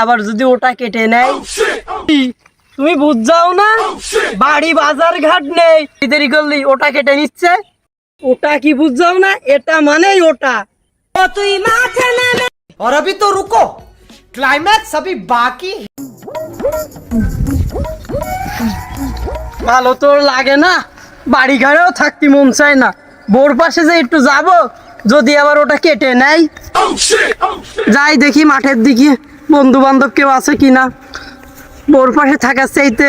আবার যদি ওটা কেটে নেয়, তুমি বুঝাও না? বাড়ি বাজার ঘাট নেই, দেরি করলি ওটা কেটে নিচ্ছে। ওটা কি বুঝাও না? এটা মানেই ওটা। তুই মাঠে নেমে और अभी तो रुको, क्लाइमैक्स अभी बाकी। ভালো তোর লাগে না? বাড়ি ঘরেও থাকতে মন চায় না, বোর পাশে যে একটু যাব, যদি আবার ওটা কেটে নেয়। যাই দেখি মাঠের দিকে বন্ধু বান্ধব কেউ আছে কিনা। বোর পাশে থাকার চাইতে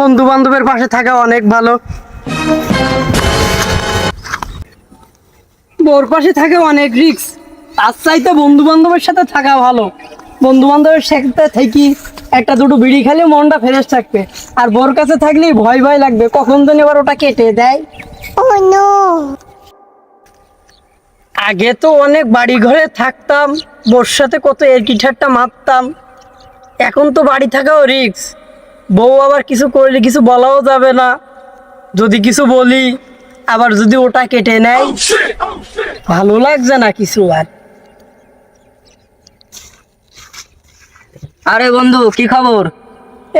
বন্ধু বান্ধবের পাশে থাকা অনেক ভালো। বোর পাশে থাকা অনেক রিস্ক, তার চাইতে বন্ধু বান্ধবের সাথে থাকা ভালো। বন্ধু বান্ধবের সাথে থেকে একটা দুটো বিড়ি খেলে মনটা ফ্রেশ থাকবে, আর বোর কাছে থাকলেই ভয় ভয় লাগবে কখন যেন এবার ওটা কেটে দেয়। আগে তো অনেক বাড়ি ঘরে থাকতাম, বোর সাথে কত এরকি ঠাট্টা মারতাম। এখন তো বাড়ি থাকাও রিস্ক, বউ আবার কিছু করলে কিছু বলাও যাবে না। যদি কিছু বলি আবার যদি ওটা কেটে নেয়, ভালো লাগছে না কিছু আর। আরে বন্ধু, কি খবর?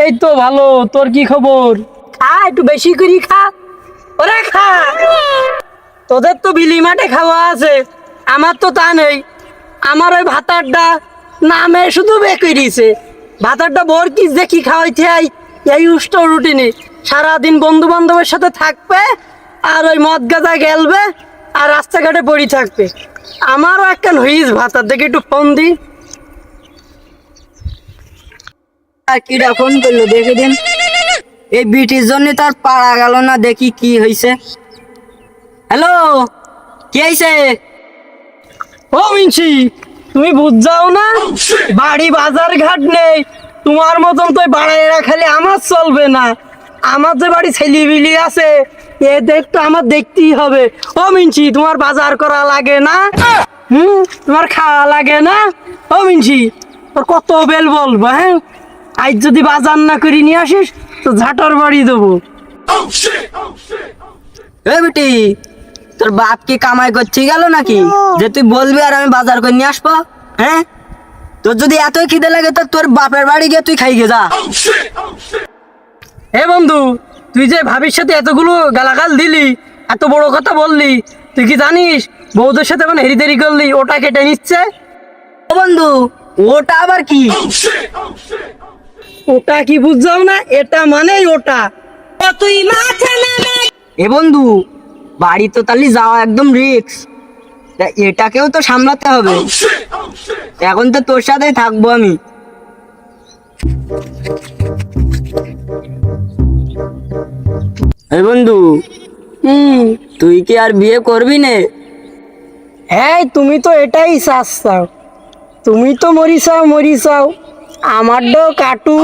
এই তো ভালো, তোর কি খবর? খা, একটু বেশি করে খা। ওরে খা, তোদের তো বিলি মাঠে খাওয়া আছে, আমার তো তা নেই। আমার ওই ভাতারটা নামে শুধু বেকরিছে, ভাতারটা বোর কি যে কি খাওয়াইতে হয় এই উষ্ট রুটিনে। সারাদিন বন্ধু বান্ধবের সাথে থাকবে আর ওই মদ গাঁজা গেলবে আর রাস্তাঘাটে পড়ে থাকবে। আমারও একটা হইস ভাতার দেখে একটু ফোন দি। আর কিরা ফোন করলো দেখে দিন। এই বিটির জন্য তার পাড়া গেল না, দেখি কি হয়েছে। হ্যালো, কি হয়েছে? ও মিনছি, তুমি বুঝাও না? বাড়ি বাজার ঘাট নেই, তোমার মতন তো বাড়াইরা খালি আমার চলবে না। আমার যে বাড়ি ছেলে বিলি আছে, এ দেখতো আমার দেখতেই হবে। ও মিনছি, তোমার বাজার করা লাগে না? তোমার খাওয়া লাগে না? ও মিনছি, তোর কত বেল বলবো? হ্যাঁ, আজ যদি বাজার না করে নিয়ে আসিস তো ঝাঁটার বাড়ি দেবো। এ বিটি, তোর বাপ কি কামাই করতে গেল নাকি যে তুই বলবি আর আমি বাজার করে নিয়ে আসবো? হ্যাঁ, তোর যদি এতই খিদে লাগে তো তোর বাপের বাড়ি গিয়ে তুই খাই গে যা। হে বন্ধু, তুই যে ভাবির সাথে এতগুলো গালাগাল দিলি, এত বড় কথা বললি, তুই কি জানিস বউদের সাথে মানে হেরিদেরি করলি ওটা কেটে নিচ্ছে? ও বন্ধু, ওটা আবার কি? ওটা কি বুঝাও না? এটা মানেই ওটা। তুই মাঠে নেমে এ বন্ধু, বাড়ি তো তাহলে যাওয়া একদম রিস্ক, এটাকেও তো সামলাতে হবে। এখন তো তোর সাথেই থাকবো আমি। এই বন্ধু, তুই কি আর বিয়ে করবি নে? হ্যাঁ, তুমি তো এটাই চাচ্ছাও, তুমি তো মরিছাও। আমারটাও কাটু।